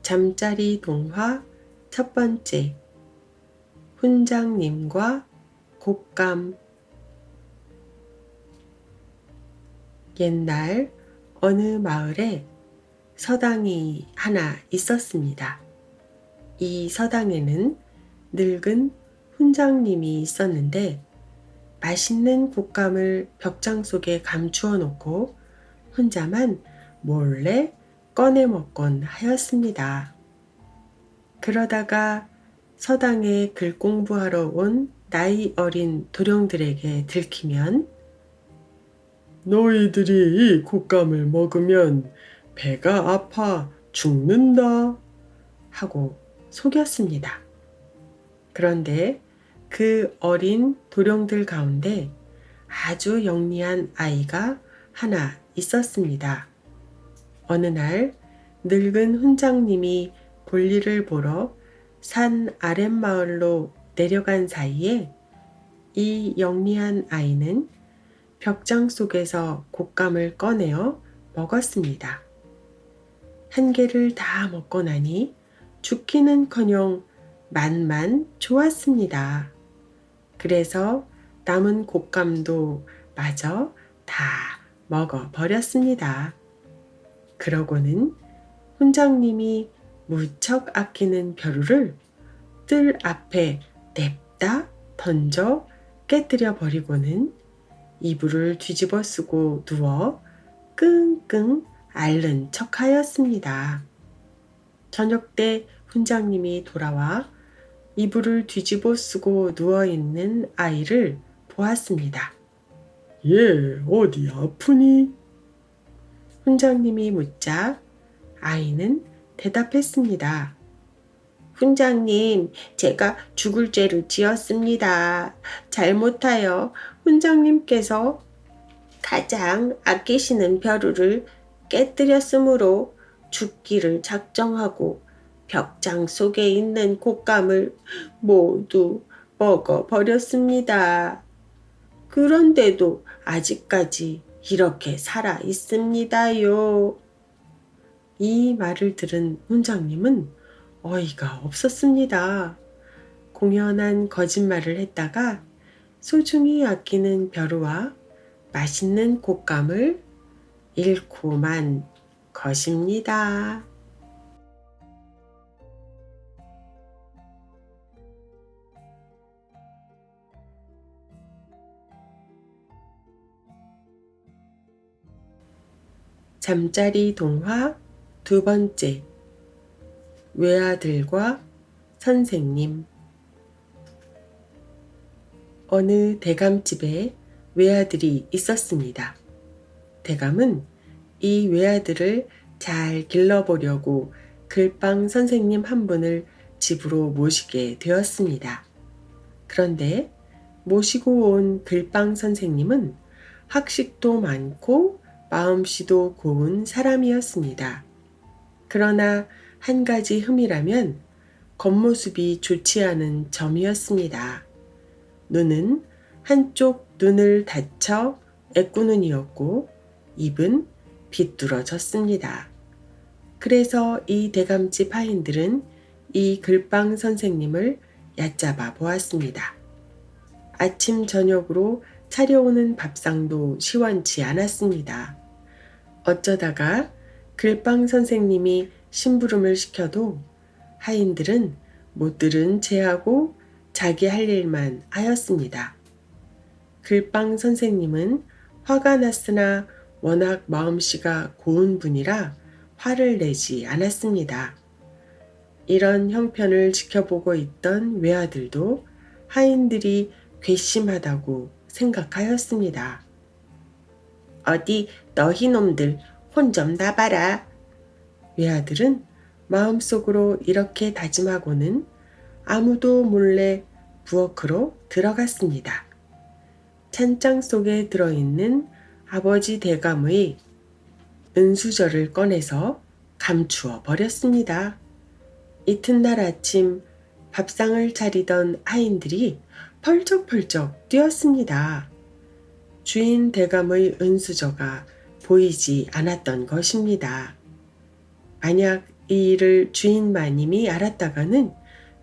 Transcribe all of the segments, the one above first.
잠자리 동화 첫 번째. 훈장님과 곶감. 옛날 어느 마을에 서당이 하나 있었습니다. 이 서당에는 늙은 훈장님이 있었는데 맛있는 곶감을 벽장 속에 감추어 놓고 혼자만 몰래 꺼내 먹곤 하였습니다. 그러다가 서당에 글 공부하러 온 나이 어린 도령들에게 들키면 너희들이 이 곶감을 먹으면 배가 아파 죽는다 하고 속였습니다. 그런데 그 어린 도령들 가운데 아주 영리한 아이가 하나 있었습니다. 어느 날 늙은 훈장님이 볼일을 보러 산 아랫마을로 내려간 사이에 이 영리한 아이는 벽장 속에서 곶감을 꺼내어 먹었습니다. 한 개를 다 먹고 나니 죽기는커녕 맛만 좋았습니다. 그래서 남은 곶감도 마저 다 먹어버렸습니다. 그러고는 훈장님이 무척 아끼는 벼루를 뜰 앞에 냅다 던져 깨뜨려 버리고는 이불을 뒤집어 쓰고 누워 끙끙 앓는 척하였습니다. 저녁 때 훈장님이 돌아와 이불을 뒤집어 쓰고 누워있는 아이를 보았습니다. 얘 어디 아프니? 훈장님이 묻자 아이는 대답했습니다. 훈장님, 제가 죽을 죄를 지었습니다. 잘못하여 훈장님께서 가장 아끼시는 벼루를 깨뜨렸으므로 죽기를 작정하고 벽장 속에 있는 곶감을 모두 먹어버렸습니다. 그런데도 아직까지 이렇게 살아 있습니다요. 이 말을 들은 훈장님은 어이가 없었습니다. 공연한 거짓말을 했다가 소중히 아끼는 벼루와 맛있는 곶감을 잃고만 것입니다. 잠자리 동화 두 번째. 외아들과 선생님. 어느 대감집에 외아들이 있었습니다. 대감은 이 외아들을 잘 길러보려고 글빵 선생님 한 분을 집으로 모시게 되었습니다. 그런데 모시고 온 글빵 선생님은 학식도 많고 마음씨도 고운 사람이었습니다. 그러나 한 가지 흠이라면 겉모습이 좋지 않은 점이었습니다. 눈은 한쪽 눈을 다쳐 애꾸눈이었고 입은 비뚤어졌습니다. 그래서 이 대감집 하인들은 이 글빵 선생님을 얕잡아 보았습니다. 아침 저녁으로 차려오는 밥상도 시원치 않았습니다. 어쩌다가 글빵 선생님이 심부름을 시켜도 하인들은 못 들은 체하고 자기 할 일만 하였습니다. 글빵 선생님은 화가 났으나 워낙 마음씨가 고운 분이라 화를 내지 않았습니다. 이런 형편을 지켜보고 있던 외아들도 하인들이 괘씸하다고 생각하였습니다. 어디 너희 놈들 혼 좀 나봐라. 외아들은 마음속으로 이렇게 다짐하고는 아무도 몰래 부엌으로 들어갔습니다. 찬장 속에 들어있는 아버지 대감의 은수저를 꺼내서 감추어 버렸습니다. 이튿날 아침 밥상을 차리던 하인들이 펄쩍펄쩍 뛰었습니다. 주인 대감의 은수저가 보이지 않았던 것입니다. 만약 이 일을 주인 마님이 알았다가는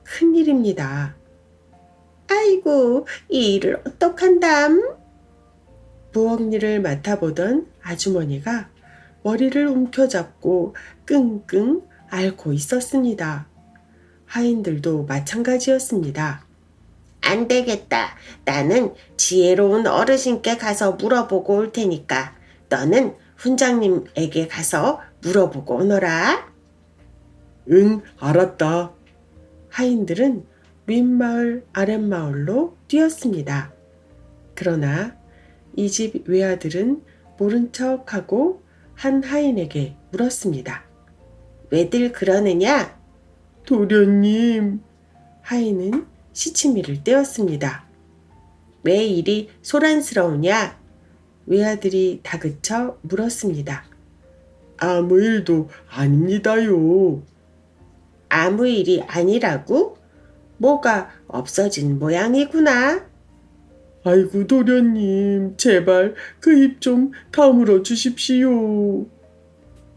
큰일입니다. 아이고, 이 일을 어떡한담? 부엌 일을 맡아보던 아주머니가 머리를 움켜잡고 끙끙 앓고 있었습니다. 하인들도 마찬가지였습니다. 안 되겠다. 나는 지혜로운 어르신께 가서 물어보고 올 테니까 너는 훈장님에게 가서 물어보고 오너라. 응, 알았다. 하인들은 윗마을 아랫마을로 뛰었습니다. 그러나 이 집 외아들은 모른 척하고 한 하인에게 물었습니다. 왜들 그러느냐? 도련님. 하인은 시치미를 떼었습니다. 왜 이리 소란스러우냐? 외아들이 다그쳐 물었습니다. 아무 일도 아닙니다요. 아무 일이 아니라고? 뭐가 없어진 모양이구나. 아이고 도련님, 제발 그 입 좀 다물어 주십시오.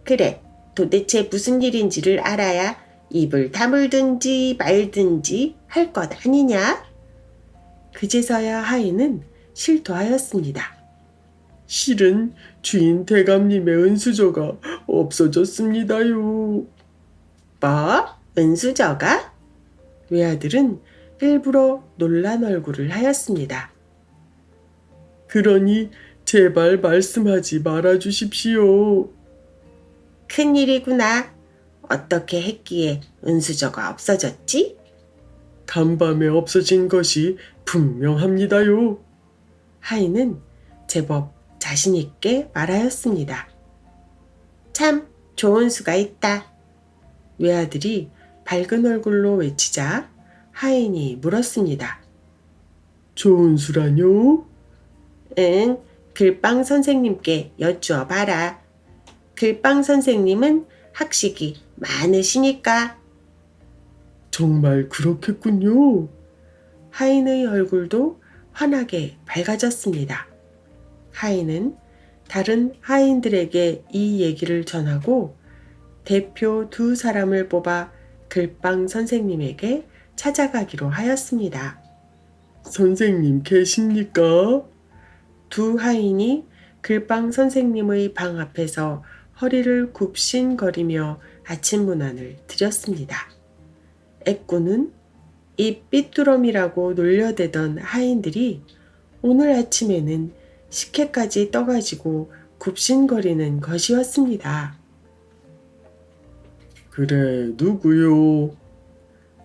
그래, 도대체 무슨 일인지를 알아야 입을 다물든지 말든지 할 것 아니냐? 그제서야 하인은 실토하였습니다. 실은 주인 대감님의 은수저가 없어졌습니다요. 뭐? 은수저가? 외아들은 일부러 놀란 얼굴을 하였습니다. 그러니 제발 말씀하지 말아 주십시오. 큰일이구나. 어떻게 했기에 은수저가 없어졌지? 간밤에 없어진 것이 분명합니다요. 하인은 제법 자신있게 말하였습니다. 참 좋은 수가 있다. 외아들이 밝은 얼굴로 외치자 하인이 물었습니다. 좋은 수라뇨? 응, 글빵 선생님께 여쭈어 봐라. 글빵 선생님은 학식이 많으시니까. 정말 그렇겠군요. 하인의 얼굴도 환하게 밝아졌습니다. 하인은 다른 하인들에게 이 얘기를 전하고 대표 두 사람을 뽑아 글빵 선생님에게 찾아가기로 하였습니다. 선생님 계십니까? 두 하인이 글빵 선생님의 방 앞에서 허리를 굽신거리며 아침 문안을 드렸습니다. 애꾸는 이 삐뚤어미라고 놀려대던 하인들이 오늘 아침에는 식혜까지 떠가지고 굽신거리는 것이었습니다. 그래, 누구요?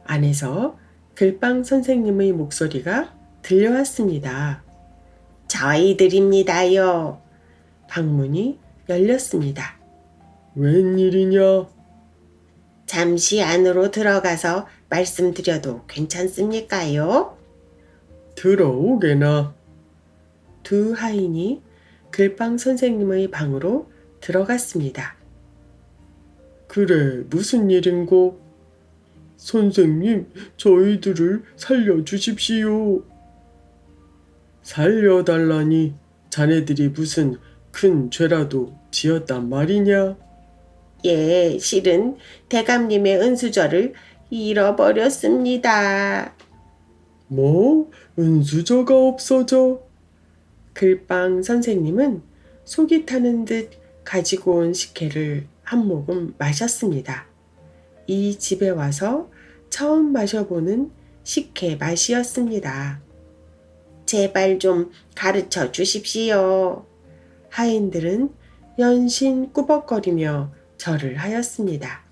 안에서 글빵 선생님의 목소리가 들려왔습니다. 저희들입니다요. 방문이 열렸습니다. 웬일이냐? 잠시 안으로 들어가서 말씀드려도 괜찮습니까요? 들어오게나. 두 하인이 글빵 선생님의 방으로 들어갔습니다. 그래, 무슨 일인고? 선생님, 저희들을 살려주십시오. 살려달라니 자네들이 무슨 큰 죄라도 지었단 말이냐? 예, 실은 대감님의 은수저를 잃어버렸습니다. 뭐? 은수저가 없어져? 글빵 선생님은 속이 타는 듯 가지고 온 식혜를 한 모금 마셨습니다. 이 집에 와서 처음 마셔보는 식혜 맛이었습니다. 제발 좀 가르쳐 주십시오. 하인들은 연신 꾸벅거리며 절을 하였습니다.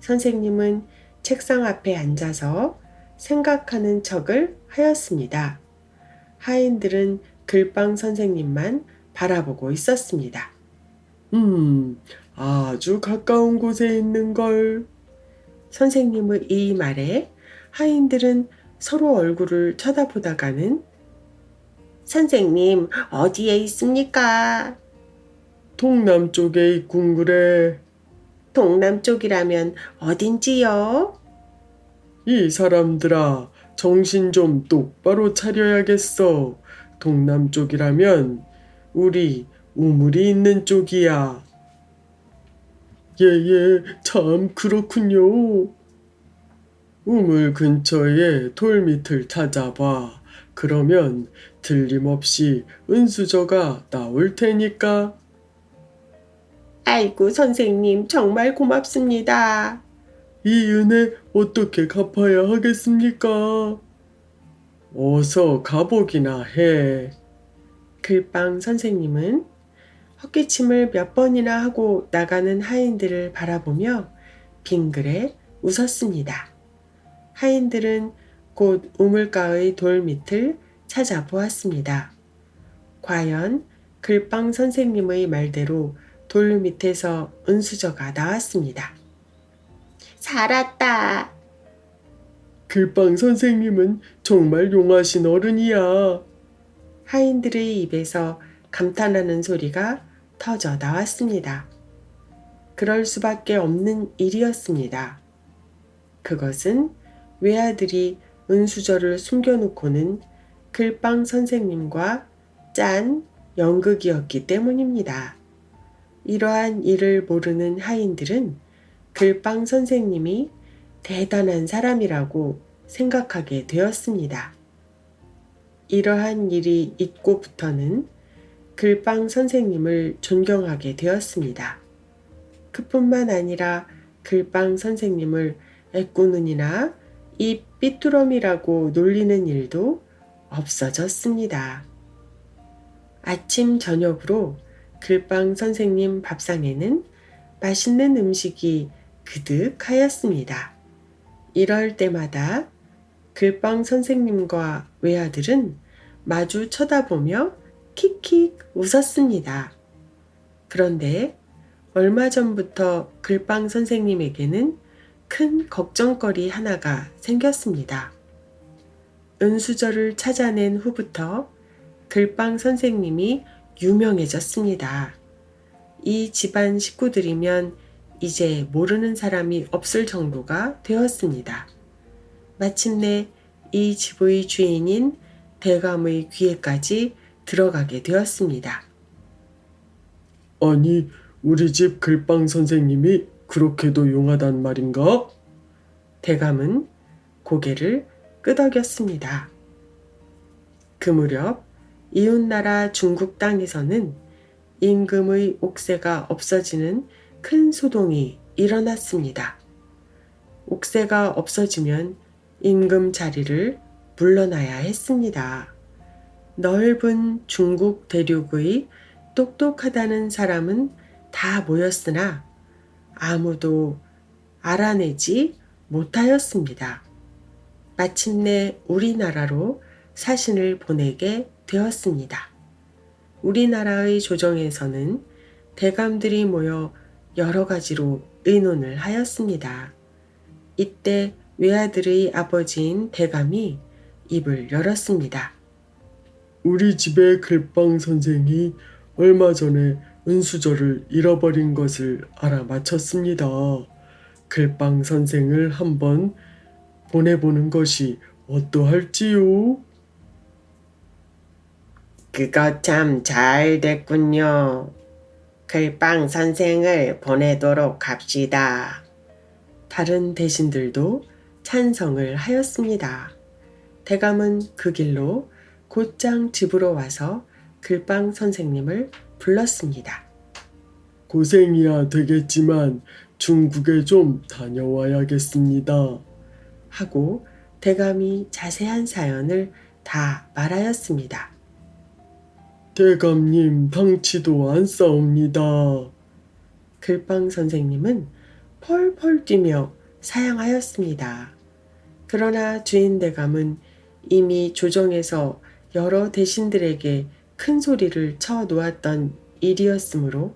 선생님은 책상 앞에 앉아서 생각하는 척을 하였습니다. 하인들은 글빵 선생님만 바라보고 있었습니다. 아주 가까운 곳에 있는걸. 선생님의 이 말에 하인들은 서로 얼굴을 쳐다보다가는 선생님 어디에 있습니까? 동남쪽에 있군 그래. 동남쪽이라면 어딘지요? 이 사람들아, 정신 좀 똑바로 차려야겠어. 동남쪽이라면 우리 우물이 있는 쪽이야. 예, 참 그렇군요. 우물 근처에 돌밑을 찾아봐. 그러면 틀림없이 은수저가 나올 테니까. 아이고, 선생님, 정말 고맙습니다. 이 은혜 어떻게 갚아야 하겠습니까? 어서 가보기나 해. 글빵 선생님은 헛기침을 몇 번이나 하고 나가는 하인들을 바라보며 빙그레 웃었습니다. 하인들은 곧 우물가의 돌 밑을 찾아보았습니다. 과연 글빵 선생님의 말대로 돌 밑에서 은수저가 나왔습니다. 살았다. 글빵 선생님은 정말 용하신 어른이야. 하인들의 입에서 감탄하는 소리가 터져 나왔습니다. 그럴 수밖에 없는 일이었습니다. 그것은 외아들이 은수저를 숨겨놓고는 글빵 선생님과 짠 연극이었기 때문입니다. 이러한 일을 모르는 하인들은 글빵 선생님이 대단한 사람이라고 생각하게 되었습니다. 이러한 일이 있고부터는 글빵 선생님을 존경하게 되었습니다. 그뿐만 아니라 글빵 선생님을 애꾸눈이나 입 삐뚤어미라고 놀리는 일도 없어졌습니다. 아침 저녁으로 글빵 선생님 밥상에는 맛있는 음식이 그득하였습니다. 이럴 때마다 글빵 선생님과 외아들은 마주 쳐다보며 킥킥 웃었습니다. 그런데 얼마 전부터 글빵 선생님에게는 큰 걱정거리 하나가 생겼습니다. 은수저를 찾아낸 후부터 글빵 선생님이 유명해졌습니다. 이 집안 식구들이면 이제 모르는 사람이 없을 정도가 되었습니다. 마침내 이 집의 주인인 대감의 귀에까지 들어가게 되었습니다. 아니, 우리 집 글빵 선생님이 그렇게도 용하단 말인가? 대감은 고개를 끄덕였습니다. 그 무렵 이웃나라 중국 땅에서는 임금의 옥새가 없어지는 큰 소동이 일어났습니다. 옥새가 없어지면 임금 자리를 물러나야 했습니다. 넓은 중국 대륙의 똑똑하다는 사람은 다 모였으나 아무도 알아내지 못하였습니다. 마침내 우리나라로 사신을 보내게 되었습니다. 우리나라의 조정에서는 대감들이 모여 여러 가지로 의논을 하였습니다. 이때 외아들의 아버지인 대감이 입을 열었습니다. 우리 집의 글빵 선생이 얼마 전에 은수저를 잃어버린 것을 알아맞혔습니다. 글빵 선생을 한번 보내보는 것이 어떠할지요? 그거 참 잘 됐군요. 글빵 선생을 보내도록 합시다. 다른 대신들도 찬성을 하였습니다. 대감은 그 길로 곧장 집으로 와서 글빵 선생님을 불렀습니다. 고생이야 되겠지만 중국에 좀 다녀와야겠습니다. 하고 대감이 자세한 사연을 다 말하였습니다. 대감님 당치도 안 싸웁니다. 글빵 선생님은 펄펄 뛰며 사양하였습니다. 그러나 주인 대감은 이미 조정에서 여러 대신들에게 큰 소리를 쳐 놓았던 일이었으므로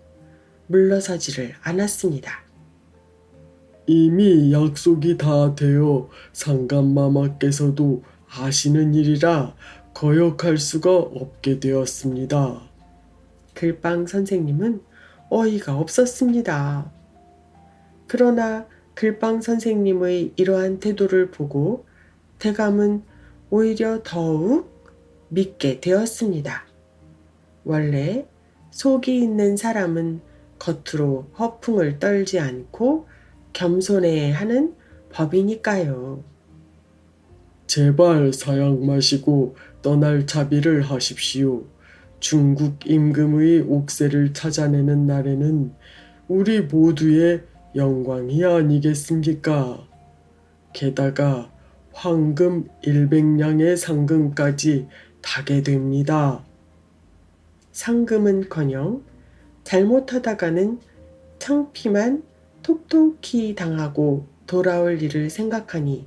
물러서지를 않았습니다. 이미 약속이 다 되어 상감마마께서도 아시는 일이라 거역할 수가 없게 되었습니다. 글빵 선생님은 어이가 없었습니다. 그러나 글빵 선생님의 이러한 태도를 보고 대감은 오히려 더욱 믿게 되었습니다. 원래 속이 있는 사람은 겉으로 허풍을 떨지 않고 겸손해야 하는 법이니까요. 제발 사양 마시고 떠날 자비를 하십시오. 중국 임금의 옥새를 찾아내는 날에는 우리 모두의 영광이 아니겠습니까? 게다가 황금 100냥의 상금까지 타게 됩니다. 상금은커녕 잘못하다가는 창피만 톡톡히 당하고 돌아올 일을 생각하니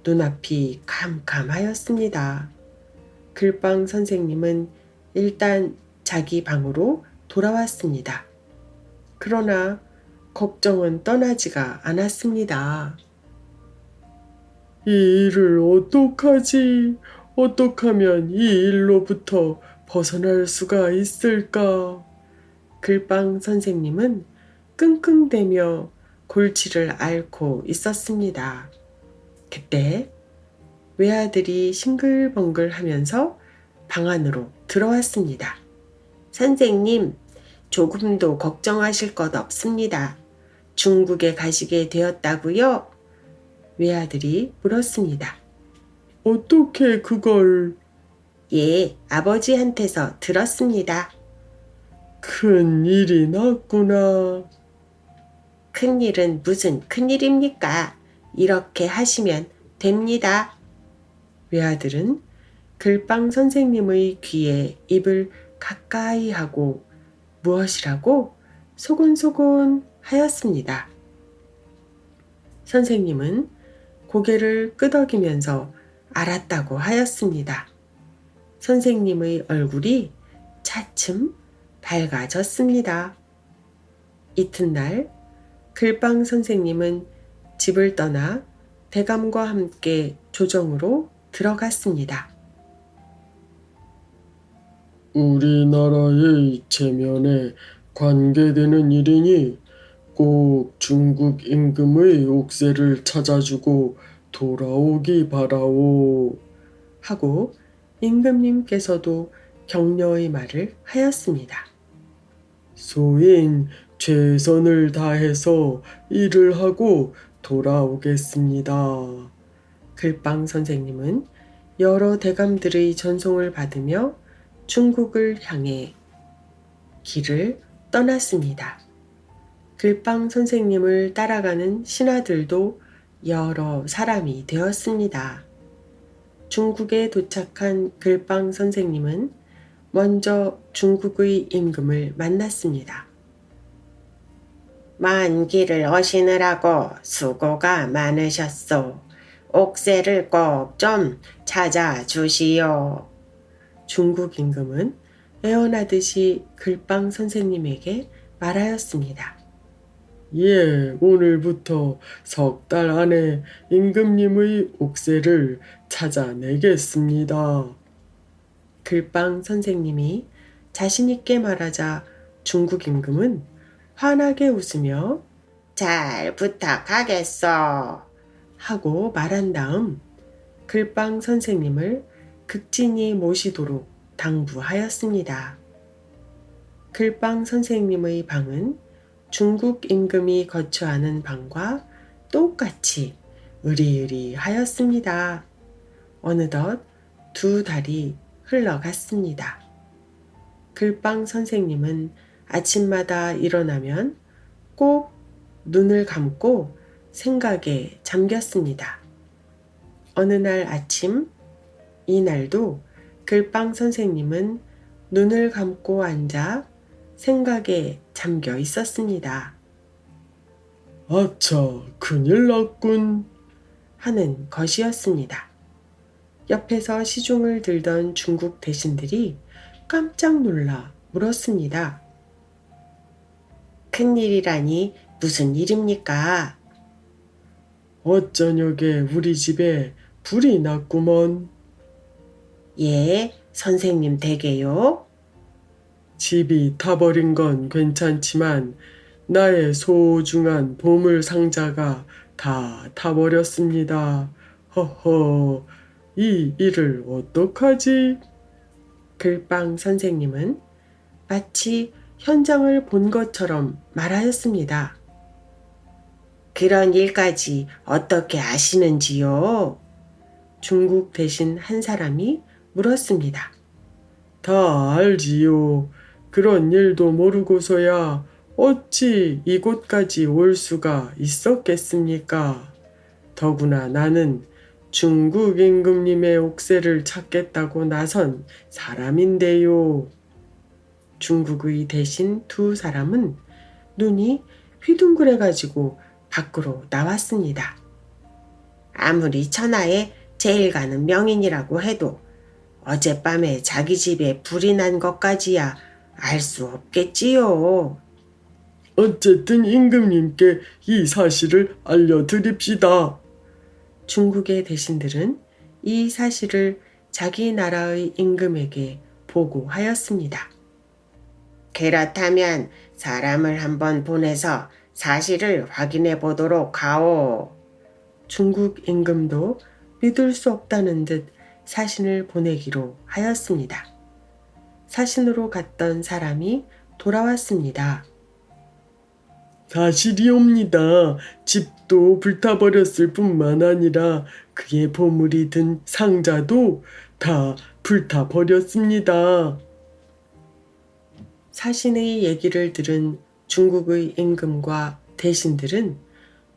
눈앞이 캄캄하였습니다. 글빵 선생님은 일단 자기 방으로 돌아왔습니다. 그러나 걱정은 떠나지가 않았습니다. 이 일을 어떡하지? 어떡하면 이 일로부터 벗어날 수가 있을까? 글빵 선생님은 끙끙대며 골치를 앓고 있었습니다. 그때 외아들이 싱글벙글 하면서 방 안으로 들어왔습니다. 선생님, 조금도 걱정하실 것 없습니다. 중국에 가시게 되었다고요? 외아들이 물었습니다. 어떻게 그걸? 예, 아버지한테서 들었습니다. 큰 일이 났구나. 큰일은 무슨 큰일입니까? 이렇게 하시면 됩니다. 외아들은 글빵 선생님의 귀에 입을 가까이 하고 무엇이라고 소곤소곤 하였습니다. 선생님은 고개를 끄덕이면서 알았다고 하였습니다. 선생님의 얼굴이 차츰 밝아졌습니다. 이튿날 글빵 선생님은 집을 떠나 대감과 함께 조정으로 들어갔습니다. 우리나라의 체면에 관계되는 일이니 꼭 중국 임금의 옥새를 찾아주고 돌아오기 바라오. 하고 임금님께서도 격려의 말을 하였습니다. 소인 최선을 다해서 일을 하고 돌아오겠습니다. 글빵 선생님은 여러 대감들의 전송을 받으며 중국을 향해 길을 떠났습니다. 글빵 선생님을 따라가는 신하들도 여러 사람이 되었습니다. 중국에 도착한 글빵 선생님은 먼저 중국의 임금을 만났습니다. 먼 길을 오시느라고 수고가 많으셨소. 옥새를 꼭 좀 찾아주시오. 중국 임금은 애원하듯이 글빵 선생님에게 말하였습니다. 예, 오늘부터 석 달 안에 임금님의 옥새를 찾아내겠습니다. 글빵 선생님이 자신있게 말하자 중국 임금은 환하게 웃으며 잘 부탁하겠소 하고 말한 다음 글빵 선생님을 극진히 모시도록 당부하였습니다. 글빵 선생님의 방은 중국 임금이 거처하는 방과 똑같이 으리으리하였습니다. 어느덧 2달이 흘러갔습니다. 글빵 선생님은 아침마다 일어나면 꼭 눈을 감고 생각에 잠겼습니다. 어느 날 아침, 이날도 글빵 선생님은 눈을 감고 앉아 생각에 잠겨 있었습니다. 아차, 큰일 났군. 하는 것이었습니다. 옆에서 시중을 들던 중국 대신들이 깜짝 놀라 물었습니다. 큰일이라니 무슨 일입니까? 어쩌녁에 우리 집에 불이 났구먼. 예, 선생님 댁에요? 집이 타버린 건 괜찮지만 나의 소중한 보물 상자가 다 타버렸습니다. 허허, 이 일을 어떡하지? 글빵 선생님은 마치 현장을 본 것처럼 말하였습니다. 그런 일까지 어떻게 아시는지요? 중국 대신 한 사람이 물었습니다. 다 알지요. 그런 일도 모르고서야 어찌 이곳까지 올 수가 있었겠습니까? 더구나 나는 중국 임금님의 옥새를 찾겠다고 나선 사람인데요. 중국의 대신 두 사람은 눈이 휘둥그레가지고 밖으로 나왔습니다. 아무리 천하에 제일 가는 명인이라고 해도 어젯밤에 자기 집에 불이 난 것까지야 알 수 없겠지요. 어쨌든 임금님께 이 사실을 알려드립시다. 중국의 대신들은 이 사실을 자기 나라의 임금에게 보고하였습니다. 그렇다면 사람을 한번 보내서 사실을 확인해 보도록 하오. 중국 임금도 믿을 수 없다는 듯 사신을 보내기로 하였습니다. 사신으로 갔던 사람이 돌아왔습니다. 사실이옵니다. 집도 불타버렸을 뿐만 아니라 그의 보물이 든 상자도 다 불타버렸습니다. 사신의 얘기를 들은 중국의 임금과 대신들은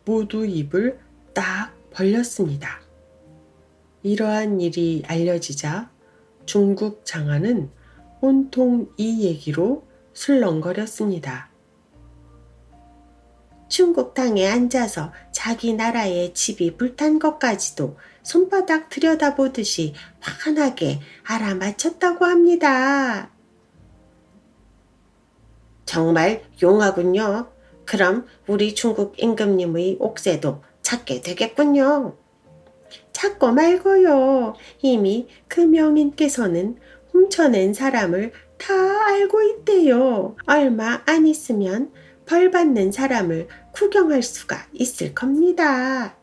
모두 입을 딱 벌렸습니다. 이러한 일이 알려지자 중국 장하는 온통 이 얘기로 술렁거렸습니다. 중국 땅에 앉아서 자기 나라의 집이 불탄 것까지도 손바닥 들여다보듯이 환하게 알아맞혔다고 합니다. 정말 용하군요. 그럼 우리 중국 임금님의 옥새도 찾게 되겠군요. 찾고 말고요. 이미 그 명인께서는 훔쳐낸 사람을 다 알고 있대요. 얼마 안 있으면 벌 받는 사람을 구경할 수가 있을 겁니다.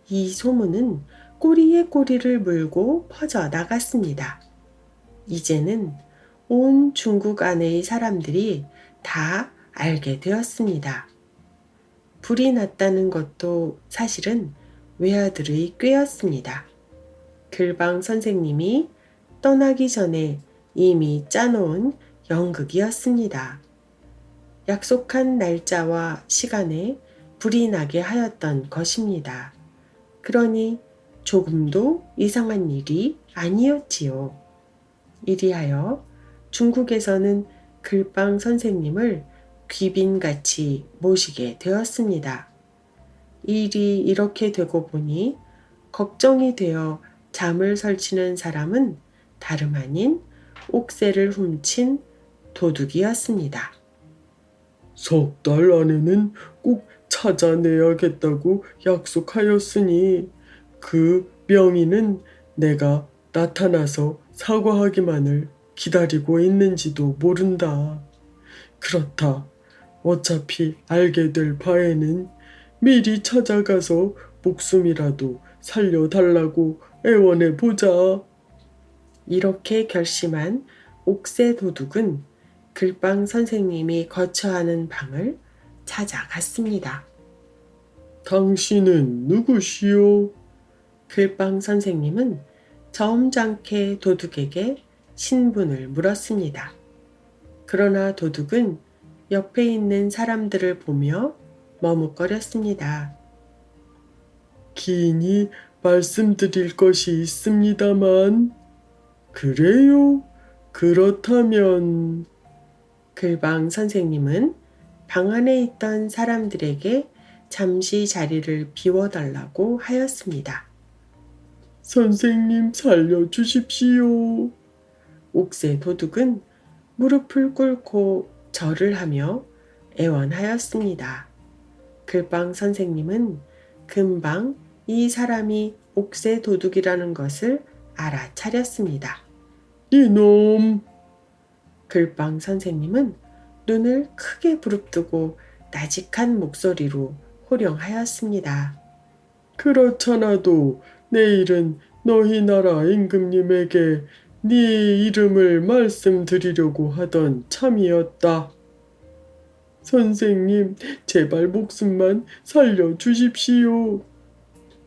이 소문은 꼬리에 꼬리를 물고 퍼져 나갔습니다. 이제는 온 중국 안의 사람들이 다 알게 되었습니다. 불이 났다는 것도 사실은 외아들의 꾀였습니다. 글방 선생님이 떠나기 전에 이미 짜놓은 연극이었습니다. 약속한 날짜와 시간에 불이 나게 하였던 것입니다. 그러니 조금도 이상한 일이 아니었지요. 이리하여 중국에서는 글방 선생님을 귀빈같이 모시게 되었습니다. 일이 이렇게 되고 보니 걱정이 되어 잠을 설치는 사람은 다름 아닌 옥새를 훔친 도둑이었습니다. 석 달 안에는 꼭 찾아내야겠다고 약속하였으니 그 명의는 내가 나타나서 사과하기만을 기다리고 있는지도 모른다. 그렇다. 어차피 알게 될 바에는 미리 찾아가서 목숨이라도 살려달라고 애원해 보자. 이렇게 결심한 옥새 도둑은 글방 선생님이 거처하는 방을 찾아갔습니다. 당신은 누구시오? 글방 선생님은 점잖게 도둑에게 신분을 물었습니다. 그러나 도둑은 옆에 있는 사람들을 보며 머뭇거렸습니다. 긴히 말씀드릴 것이 있습니다만. 그래요? 그렇다면 글방 선생님은 방 안에 있던 사람들에게 잠시 자리를 비워달라고 하였습니다. 선생님 살려주십시오. 옥새 도둑은 무릎을 꿇고 절을 하며 애원하였습니다. 글방 선생님은 금방 이 사람이 옥새 도둑이라는 것을 알아차렸습니다. 이놈! 글방 선생님은 눈을 크게 부릅뜨고 나직한 목소리로 호령하였습니다. 그렇잖아도 내일은 너희 나라 임금님에게 네 이름을 말씀드리려고 하던 참이었다. 선생님, 제발 목숨만 살려주십시오.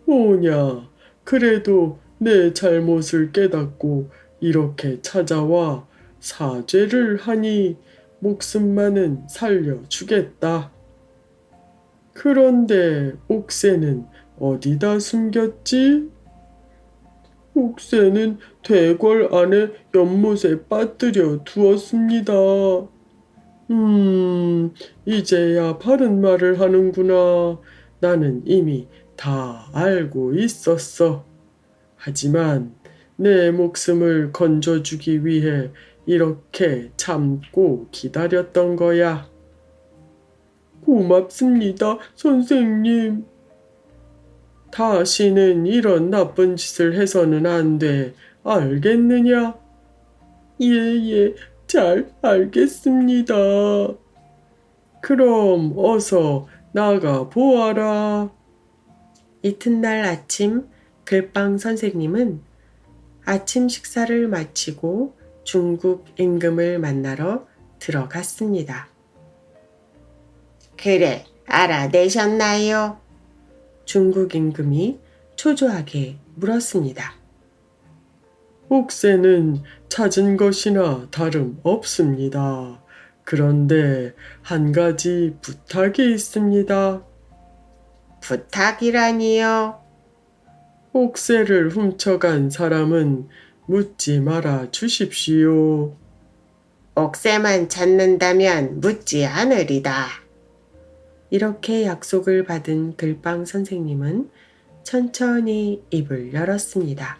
오냐, 그래도 내 잘못을 깨닫고 이렇게 찾아와 사죄를 하니 목숨만은 살려주겠다. 그런데 옥새는 어디다 숨겼지? 옥새는 대궐 안에 연못에 빠뜨려 두었습니다. 이제야 바른 말을 하는구나. 나는 이미 다 알고 있었어. 하지만 내 목숨을 건져주기 위해 이렇게 참고 기다렸던 거야. 고맙습니다, 선생님. 다시는 이런 나쁜 짓을 해서는 안 돼. 알겠느냐? 예, 잘 알겠습니다. 그럼 어서 나가 보아라. 이튿날 아침 글빵 선생님은 아침 식사를 마치고 중국 임금을 만나러 들어갔습니다. 그래, 알아내셨나요? 중국 임금이 초조하게 물었습니다. 옥새는 찾은 것이나 다름없습니다. 그런데 한 가지 부탁이 있습니다. 부탁이라니요? 옥새를 훔쳐간 사람은 묻지 말아 주십시오. 옥새만 찾는다면 묻지 않으리다. 이렇게 약속을 받은 글빵 선생님은 천천히 입을 열었습니다.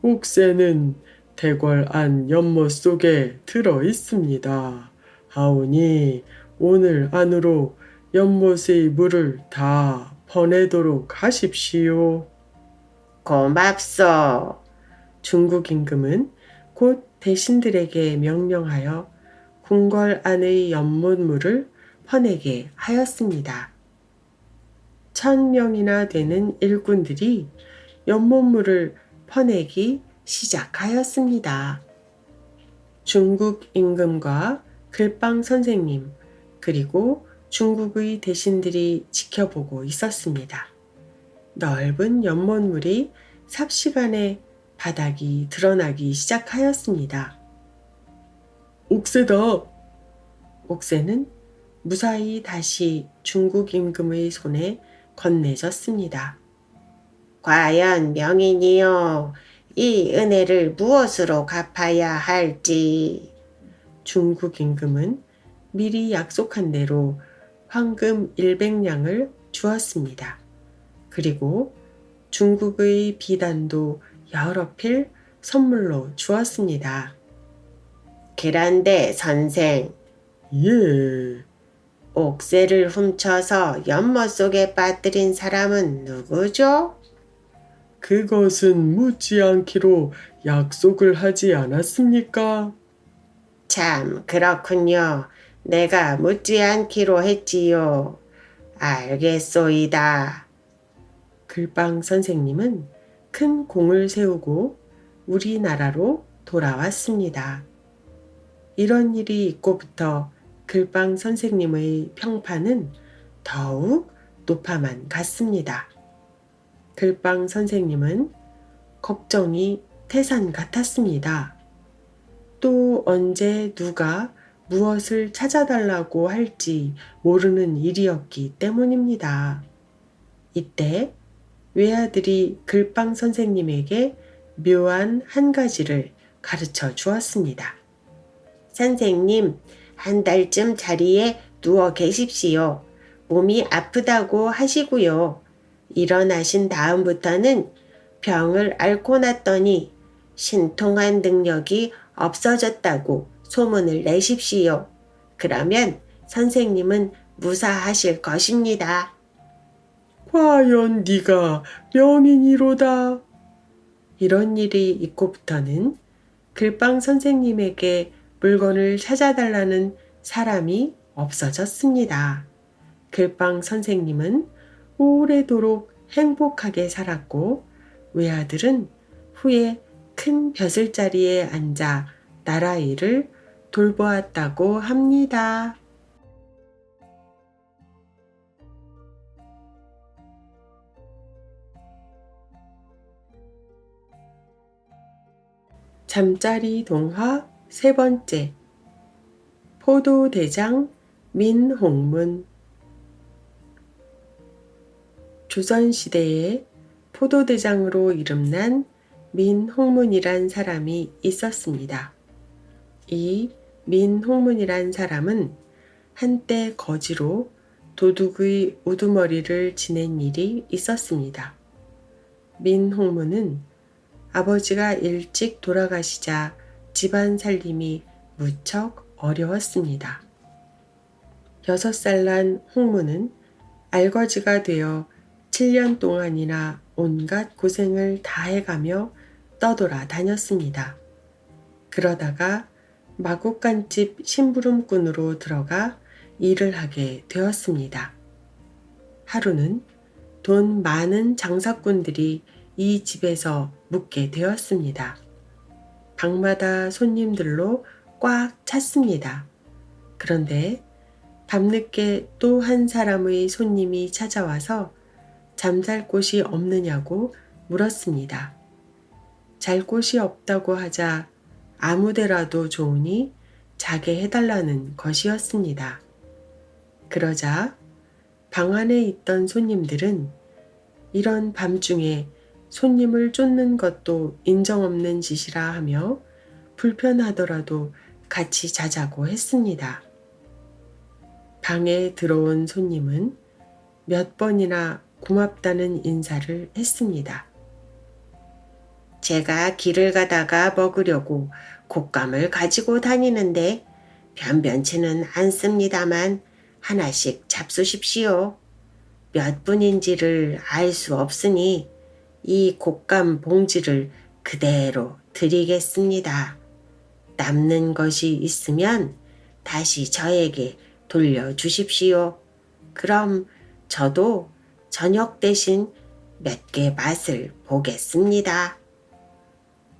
옥새는 대궐 안 연못 속에 들어 있습니다. 하오니 오늘 안으로 연못의 물을 다 퍼내도록 하십시오. 고맙소. 중국 임금은 곧 대신들에게 명령하여 궁궐 안의 연못물을 퍼내게 하였습니다. 1000명이나 되는 일꾼들이 연못물을 퍼내기 시작하였습니다. 중국 임금과 글빵 선생님 그리고 중국의 대신들이 지켜보고 있었습니다. 넓은 연못물이 삽시간에 바닥이 드러나기 시작하였습니다. 옥새다. 옥새는 무사히 다시 중국 임금의 손에 건네졌습니다. 과연 명인이요, 이 은혜를 무엇으로 갚아야 할지. 중국 임금은 미리 약속한 대로 황금 100냥을 주었습니다. 그리고 중국의 비단도 여러 필 선물로 주었습니다. 그런데 선생, 예, 옥새를 훔쳐서 연못 속에 빠뜨린 사람은 누구죠? 그것은 묻지 않기로 약속을 하지 않았습니까? 참, 그렇군요. 내가 묻지 않기로 했지요. 알겠소이다. 글빵 선생님은 큰 공을 세우고 우리나라로 돌아왔습니다. 이런 일이 있고부터 글빵 선생님의 평판은 더욱 높아만 갔습니다. 글빵 선생님은 걱정이 태산 같았습니다. 또 언제 누가 무엇을 찾아달라고 할지 모르는 일이었기 때문입니다. 이때 외아들이 글빵 선생님에게 묘한 한 가지를 가르쳐 주었습니다. 선생님, 한 달쯤 자리에 누워 계십시오. 몸이 아프다고 하시고요. 일어나신 다음부터는 병을 앓고 났더니 신통한 능력이 없어졌다고 소문을 내십시오. 그러면 선생님은 무사하실 것입니다. 과연 네가 명인이로다. 이런 일이 있고부터는 글빵 선생님에게 물건을 찾아달라는 사람이 없어졌습니다. 글빵 선생님은 오래도록 행복하게 살았고 외아들은 후에 큰 벼슬자리에 앉아 나라 일을 돌보았다고 합니다. 잠자리 동화 세 번째. 포도대장 민홍문. 조선시대에 포도대장으로 이름난 민홍문이란 사람이 있었습니다. 이 민홍문이란 사람은 한때 거지로 도둑의 우두머리를 지낸 일이 있었습니다. 민홍문은 아버지가 일찍 돌아가시자 집안 살림이 무척 어려웠습니다. 6살 난 홍문은 알거지가 되어 7년 동안이나 온갖 고생을 다해가며 떠돌아 다녔습니다. 그러다가 마구간집 심부름꾼으로 들어가 일을 하게 되었습니다. 하루는 돈 많은 장사꾼들이 이 집에서 묵게 되었습니다. 방마다 손님들로 꽉 찼습니다. 그런데 밤늦게 또 한 사람의 손님이 찾아와서 잠잘 곳이 없느냐고 물었습니다. 잘 곳이 없다고 하자 아무데라도 좋으니 자게 해달라는 것이었습니다. 그러자 방 안에 있던 손님들은 이런 밤중에 손님을 쫓는 것도 인정 없는 짓이라 하며 불편하더라도 같이 자자고 했습니다. 방에 들어온 손님은 몇 번이나 고맙다는 인사를 했습니다. 제가 길을 가다가 먹으려고 곶감을 가지고 다니는데 변변치는 않습니다만 하나씩 잡수십시오. 몇 분인지를 알 수 없으니 이 곶감 봉지를 그대로 드리겠습니다. 남는 것이 있으면 다시 저에게 돌려주십시오. 그럼 저도 저녁 대신 몇 개 맛을 보겠습니다.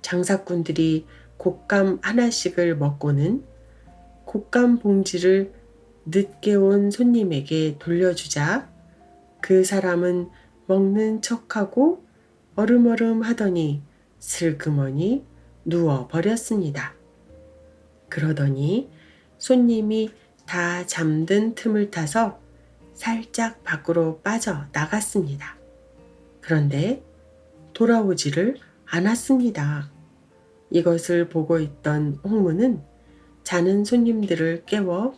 장사꾼들이 곶감 하나씩을 먹고는 곶감 봉지를 늦게 온 손님에게 돌려주자 그 사람은 먹는 척하고 어름어름 하더니 슬그머니 누워버렸습니다. 그러더니 손님이 다 잠든 틈을 타서 살짝 밖으로 빠져나갔습니다. 그런데 돌아오지를 않았습니다. 이것을 보고 있던 홍문은 자는 손님들을 깨워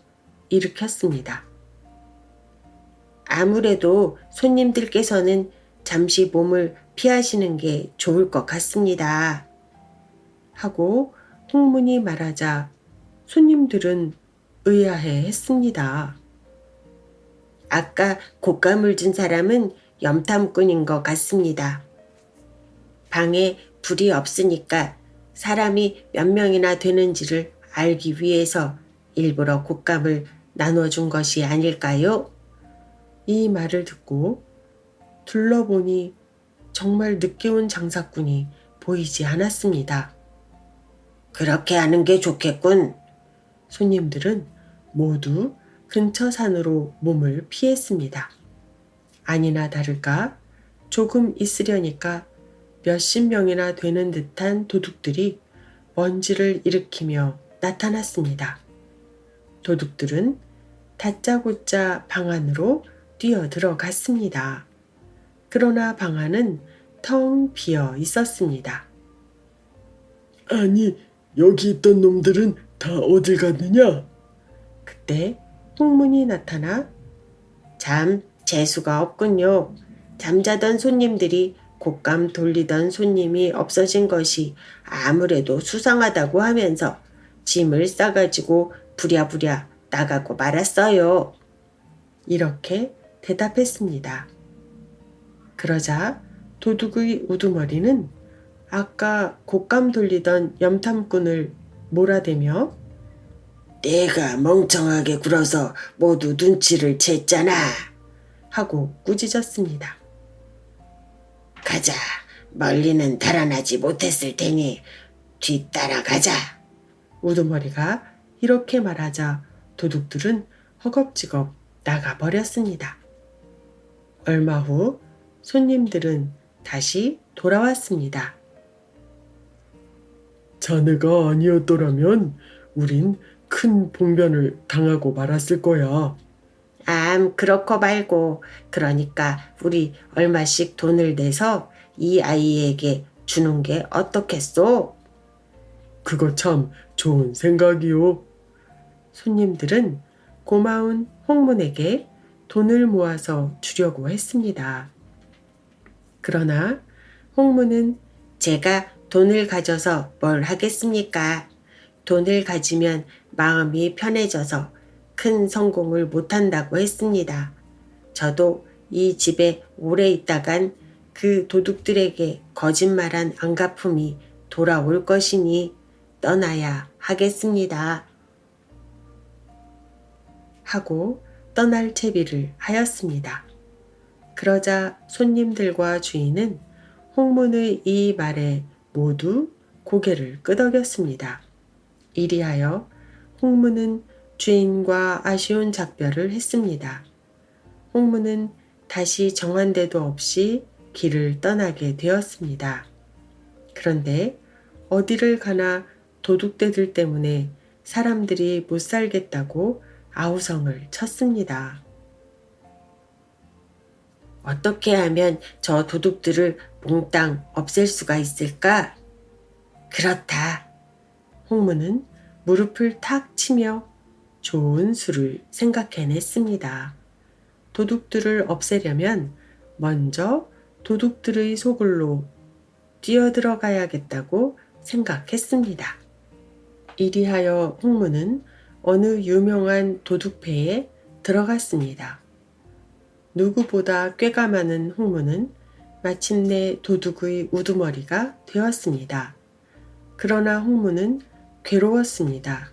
일으켰습니다. 아무래도 손님들께서는 잠시 몸을 피하시는 게 좋을 것 같습니다. 하고 홍문이 말하자 손님들은 의아해 했습니다. 아까 곶감을 준 사람은 염탐꾼인 것 같습니다. 방에 불이 없으니까 사람이 몇 명이나 되는지를 알기 위해서 일부러 곶감을 나눠준 것이 아닐까요? 이 말을 듣고 둘러보니 정말 늦게 온 장사꾼이 보이지 않았습니다. 그렇게 하는 게 좋겠군. 손님들은 모두 근처 산으로 몸을 피했습니다. 아니나 다를까 조금 있으려니까 몇십 명이나 되는 듯한 도둑들이 먼지를 일으키며 나타났습니다. 도둑들은 다짜고짜 방 안으로 뛰어 들어갔습니다. 그러나 방 안은 텅 비어 있었습니다. 아니, 여기 있던 놈들은 다 어딜 갔느냐? 그때 홍문이 나타나 참 재수가 없군요. 잠자던 손님들이 곶감 돌리던 손님이 없어진 것이 아무래도 수상하다고 하면서 짐을 싸가지고 부랴부랴 나가고 말았어요. 이렇게 대답했습니다. 그러자 도둑의 우두머리는 아까 곶감 돌리던 염탐꾼을 몰아대며 내가 멍청하게 굴어서 모두 눈치를 챘잖아 하고 꾸짖었습니다. 가자, 멀리는 달아나지 못했을 테니 뒤따라가자. 우두머리가 이렇게 말하자 도둑들은 허겁지겁 나가버렸습니다. 얼마 후 손님들은 다시 돌아왔습니다. 자네가 아니었더라면 우린 큰 봉변을 당하고 말았을 거야. 그렇고 말고 그러니까 우리 얼마씩 돈을 내서 이 아이에게 주는 게 어떻겠소? 그거 참 좋은 생각이요. 손님들은 고마운 홍문에게 돈을 모아서 주려고 했습니다. 그러나 홍문은 제가 돈을 가져서 뭘 하겠습니까? 돈을 가지면 마음이 편해져서 큰 성공을 못한다고 했습니다. 저도 이 집에 오래 있다간 그 도둑들에게 거짓말한 안갚음이 돌아올 것이니 떠나야 하겠습니다. 하고 떠날 채비를 하였습니다. 그러자 손님들과 주인은 홍문의 이 말에 모두 고개를 끄덕였습니다. 이리하여 홍문은 주인과 아쉬운 작별을 했습니다. 홍문은 다시 정한 데도 없이 길을 떠나게 되었습니다. 그런데 어디를 가나 도둑떼들 때문에 사람들이 못 살겠다고 아우성을 쳤습니다. 어떻게 하면 저 도둑들을 몽땅 없앨 수가 있을까? 그렇다. 홍문은 무릎을 탁 치며 좋은 수를 생각해냈습니다. 도둑들을 없애려면 먼저 도둑들의 소굴로 뛰어들어가야겠다고 생각했습니다. 이리하여 홍문은 어느 유명한 도둑패에 들어갔습니다. 누구보다 꾀가 많은 홍문은 마침내 도둑의 우두머리가 되었습니다. 그러나 홍문은 괴로웠습니다.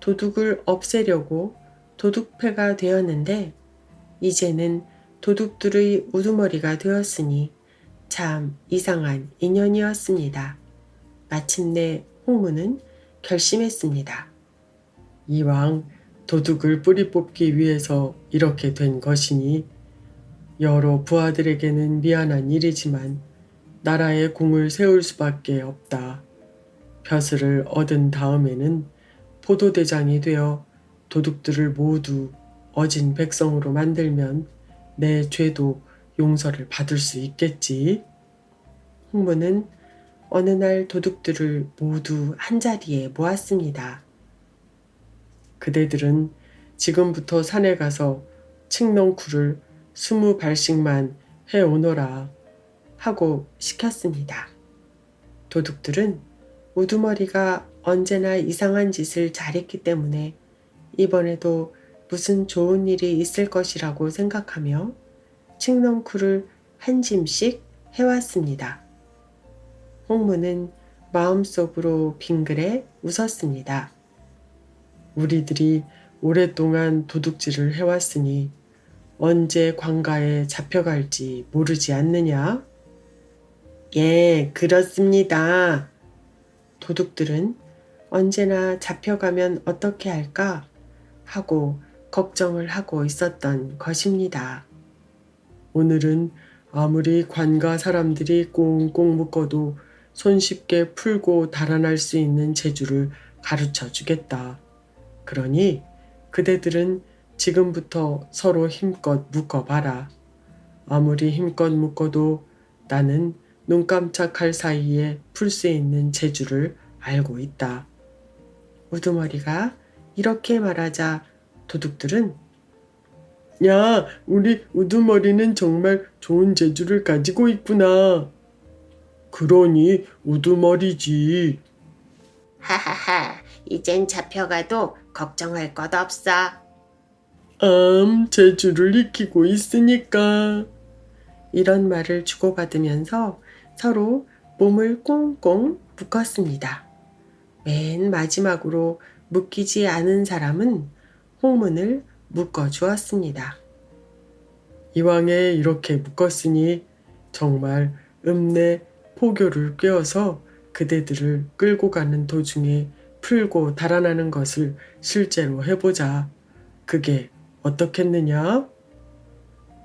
도둑을 없애려고 도둑패가 되었는데 이제는 도둑들의 우두머리가 되었으니 참 이상한 인연이었습니다. 마침내 홍문은 결심했습니다. 이왕 도둑을 뿌리 뽑기 위해서 이렇게 된 것이니 여러 부하들에게는 미안한 일이지만 나라에 공을 세울 수밖에 없다. 벼슬을 얻은 다음에는 포도대장이 되어 도둑들을 모두 어진 백성으로 만들면 내 죄도 용서를 받을 수 있겠지. 홍문은 어느 날 도둑들을 모두 한자리에 모았습니다. 그대들은 지금부터 산에 가서 칡넝쿨을 20발씩만 해오너라 하고 시켰습니다. 도둑들은 우두머리가 언제나 이상한 짓을 잘했기 때문에 이번에도 무슨 좋은 일이 있을 것이라고 생각하며 칡넝쿨을 한 짐씩 해왔습니다. 홍문은 마음속으로 빙그레 웃었습니다. 우리들이 오랫동안 도둑질을 해왔으니 언제 관가에 잡혀갈지 모르지 않느냐? 예, 그렇습니다. 도둑들은 언제나 잡혀가면 어떻게 할까 하고 걱정을 하고 있었던 것입니다. 오늘은 아무리 관가 사람들이 꽁꽁 묶어도 손쉽게 풀고 달아날 수 있는 재주를 가르쳐 주겠다. 그러니 그대들은 지금부터 서로 힘껏 묶어봐라. 아무리 힘껏 묶어도 나는 눈 깜짝할 사이에 풀 수 있는 재주를 알고 있다. 우두머리가 이렇게 말하자 도둑들은 야, 우리 우두머리는 정말 좋은 재주를 가지고 있구나. 그러니 우두머리지. 하하하, 이젠 잡혀가도 걱정할 것 없어. 재주를 익히고 있으니까. 이런 말을 주고받으면서 서로 몸을 꽁꽁 묶었습니다. 맨 마지막으로 묶이지 않은 사람은 홍문을 묶어주었습니다. 이왕에 이렇게 묶었으니 정말 읍내 포교를 꿰어서 그대들을 끌고 가는 도중에 풀고 달아나는 것을 실제로 해보자. 그게 어떻겠느냐?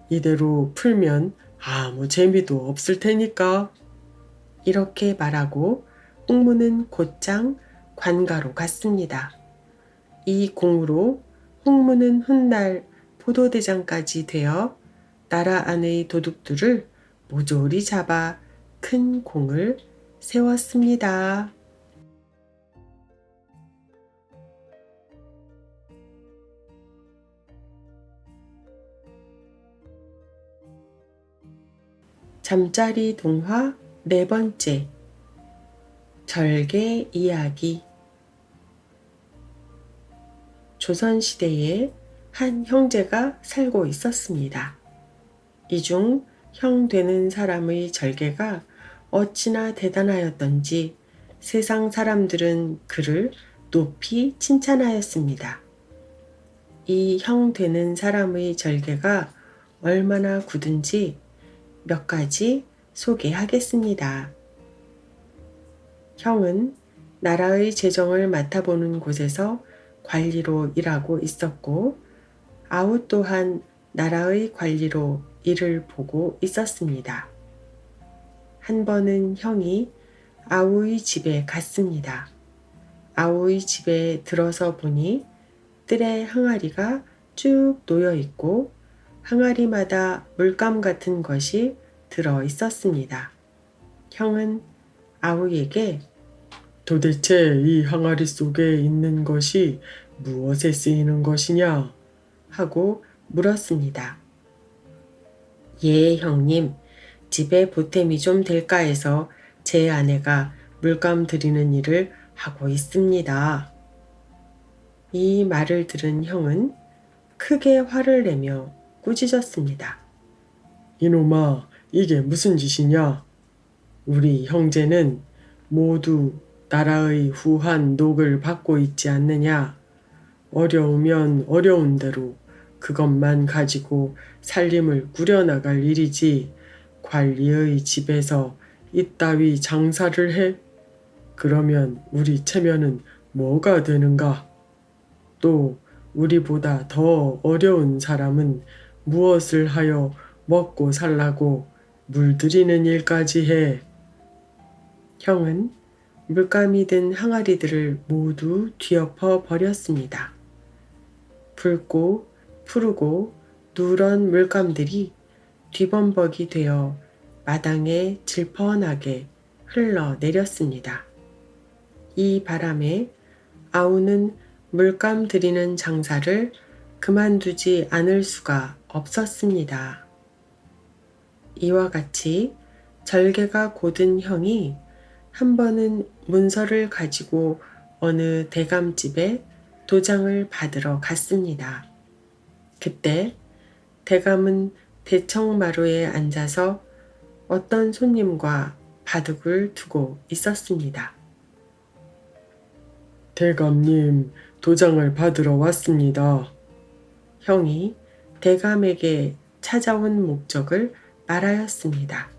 이대로 풀면 아무 재미도 없을 테니까. 이렇게 말하고 홍무는 곧장 관가로 갔습니다. 이 공으로 홍무는 훗날 포도대장까지 되어 나라 안의 도둑들을 모조리 잡아 큰 공을 세웠습니다. 잠자리 동화 네 번째, 절개 이야기. 조선시대에 한 형제가 살고 있었습니다. 이 중 형 되는 사람의 절개가 어찌나 대단하였던지 세상 사람들은 그를 높이 칭찬하였습니다. 이 형 되는 사람의 절개가 얼마나 굳은지 몇 가지 소개하겠습니다. 형은 나라의 재정을 맡아보는 곳에서 관리로 일하고 있었고, 아우 또한 나라의 관리로 일을 보고 있었습니다. 한 번은 형이 아우의 집에 갔습니다. 아우의 집에 들어서 보니 뜰에 항아리가 쭉 놓여 있고 항아리마다 물감 같은 것이 들어 있었습니다. 형은 아우에게 도대체 이 항아리 속에 있는 것이 무엇에 쓰이는 것이냐? 하고 물었습니다. 예, 형님. 집에 보탬이 좀 될까 해서 제 아내가 물감 들이는 일을 하고 있습니다. 이 말을 들은 형은 크게 화를 내며 꾸짖었습니다. 이놈아, 이게 무슨 짓이냐? 우리 형제는 모두 나라의 후한 녹을 받고 있지 않느냐? 어려우면 어려운 대로 그것만 가지고 살림을 꾸려나갈 일이지 관리의 집에서 이따위 장사를 해? 그러면 우리 체면은 뭐가 되는가? 또 우리보다 더 어려운 사람은 무엇을 하여 먹고 살라고 물들이는 일까지 해. 형은 물감이 든 항아리들을 모두 뒤엎어 버렸습니다. 붉고 푸르고 누런 물감들이 뒤범벅이 되어 마당에 질펀하게 흘러내렸습니다. 이 바람에 아우는 물감 들이는 장사를 그만두지 않을 수가 없었습니다. 이와 같이 절개가 고든 형이 한 번은 문서를 가지고 어느 대감집에 도장을 받으러 갔습니다. 그때 대감은 대청마루에 앉아서 어떤 손님과 바둑을 두고 있었습니다. 대감님, 도장을 받으러 왔습니다. 형이 대감에게 찾아온 목적을 말하였습니다.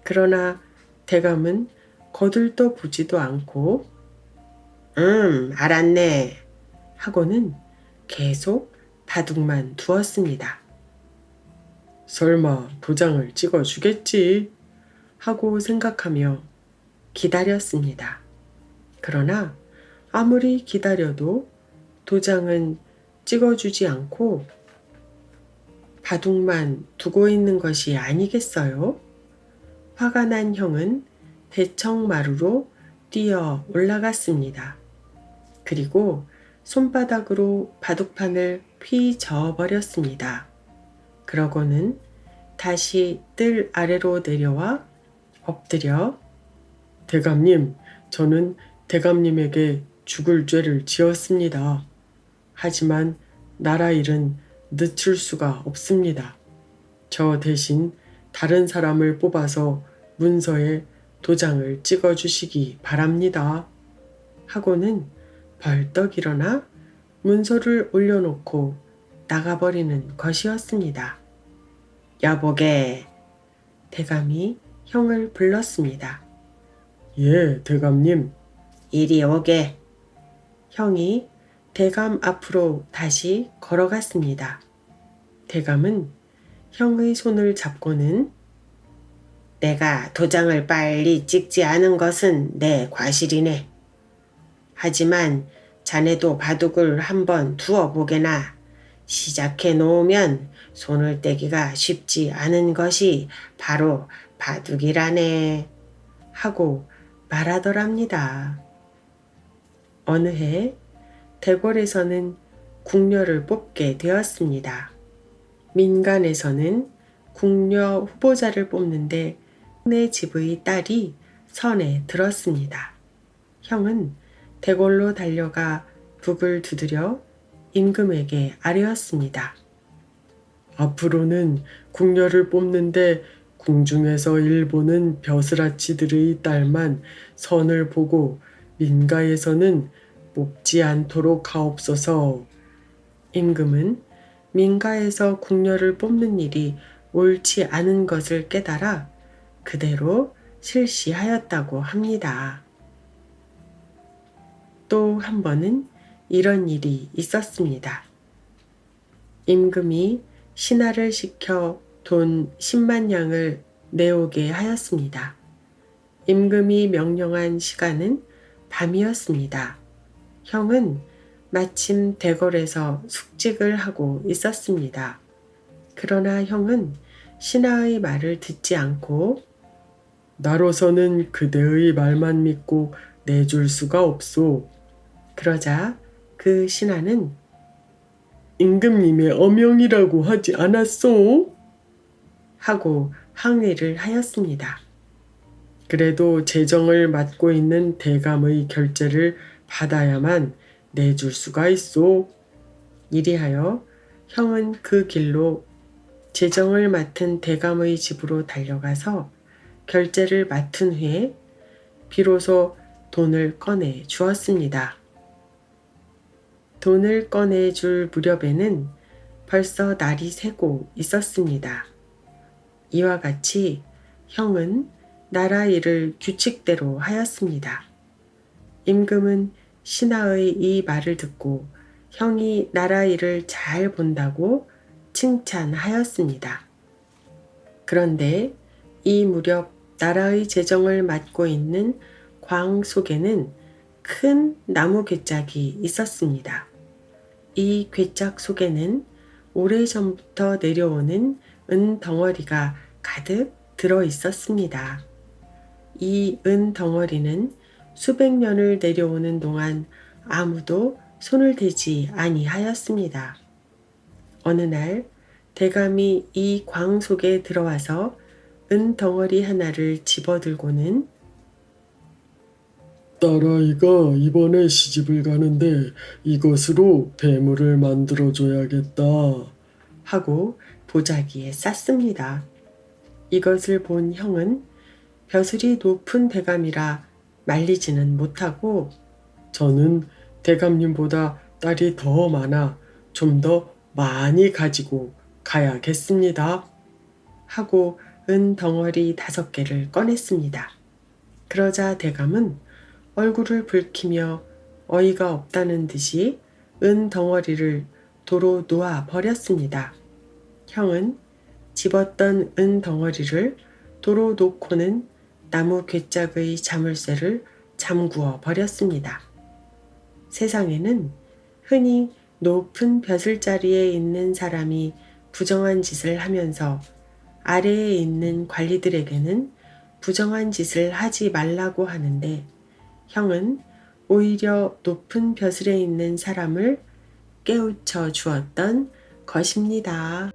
그러나 대감은 거들떠 보지도 않고 알았네. 하고는 계속 바둑만 두었습니다. 설마 도장을 찍어주겠지? 하고 생각하며 기다렸습니다. 그러나 아무리 기다려도 도장은 찍어주지 않고 바둑만 두고 있는 것이 아니겠어요? 화가 난 형은 대청마루로 뛰어 올라갔습니다. 그리고 손바닥으로 바둑판을 휘 저어버렸습니다. 그러고는 다시 뜰 아래로 내려와 엎드려 대감님, 저는 대감님에게 죽을 죄를 지었습니다. 하지만 나라 일은 늦출 수가 없습니다. 저 대신 다른 사람을 뽑아서 문서에 도장을 찍어주시기 바랍니다. 하고는 벌떡 일어나 문서를 올려놓고 나가버리는 것이었습니다. 여보게, 대감이 형을 불렀습니다. 예, 대감님. 이리 오게. 형이 대감 앞으로 다시 걸어갔습니다. 대감은 형의 손을 잡고는 내가 도장을 빨리 찍지 않은 것은 내 과실이네. 하지만 자네도 바둑을 한번 두어보게나. 시작해 놓으면 손을 떼기가 쉽지 않은 것이 바로 바둑이라네. 하고 말하더랍니다. 어느 해 대궐에서는 궁녀를 뽑게 되었습니다. 민간에서는 궁녀 후보자를 뽑는데 형네 집의 딸이 선에 들었습니다. 형은 대궐로 달려가 북을 두드려 임금에게 아뢰었습니다. 앞으로는 궁녀를 뽑는데 궁중에서 일보는 벼슬아치들의 딸만 선을 보고 민가에서는 뽑지 않도록 하옵소서. 임금은 민가에서 궁녀를 뽑는 일이 옳지 않은 것을 깨달아 그대로 실시하였다고 합니다. 또 한 번은 이런 일이 있었습니다. 임금이 신하를 시켜 돈 10만 양을 내오게 하였습니다. 임금이 명령한 시간은 밤이었습니다. 형은 마침 대궐에서 숙직을 하고 있었습니다. 그러나 형은 신하의 말을 듣지 않고 나로서는 그대의 말만 믿고 내줄 수가 없소. 그러자 그 신하는 임금님의 어명이라고 하지 않았소? 하고 항의를 하였습니다. 그래도 재정을 맡고 있는 대감의 결제를 받아야만 내줄 수가 있소. 이리하여 형은 그 길로 재정을 맡은 대감의 집으로 달려가서 결제를 맡은 후에 비로소 돈을 꺼내 주었습니다. 돈을 꺼내 줄 무렵에는 벌써 날이 새고 있었습니다. 이와 같이 형은 나라 일을 규칙대로 하였습니다. 임금은 신하의 이 말을 듣고 형이 나라 일을 잘 본다고 칭찬하였습니다. 그런데 이 무렵 나라의 재정을 맡고 있는 광 속에는 큰 나무 괴짝이 있었습니다. 이 괴짝 속에는 오래전부터 내려오는 은 덩어리가 가득 들어 있었습니다. 이 은 덩어리는 수백 년을 내려오는 동안 아무도 손을 대지 아니하였습니다. 어느 날 대감이 이 광 속에 들어와서 은 덩어리 하나를 집어들고는 딸아이가 이번에 시집을 가는데 이것으로 배물을 만들어줘야겠다. 하고 보자기에 쌌습니다. 이것을 본 형은 벼슬이 높은 대감이라 말리지는 못하고 저는 대감님보다 딸이 더 많아 좀 더 많이 가지고 가야겠습니다. 하고 은 덩어리 5개를 꺼냈습니다. 그러자 대감은 얼굴을 붉히며 어이가 없다는 듯이 은 덩어리를 도로 놓아 버렸습니다. 형은 집었던 은 덩어리를 도로 놓고는 나무 괴짝의 자물쇠를 잠구어 버렸습니다. 세상에는 흔히 높은 벼슬자리에 있는 사람이 부정한 짓을 하면서 아래에 있는 관리들에게는 부정한 짓을 하지 말라고 하는데 형은 오히려 높은 벼슬에 있는 사람을 깨우쳐 주었던 것입니다.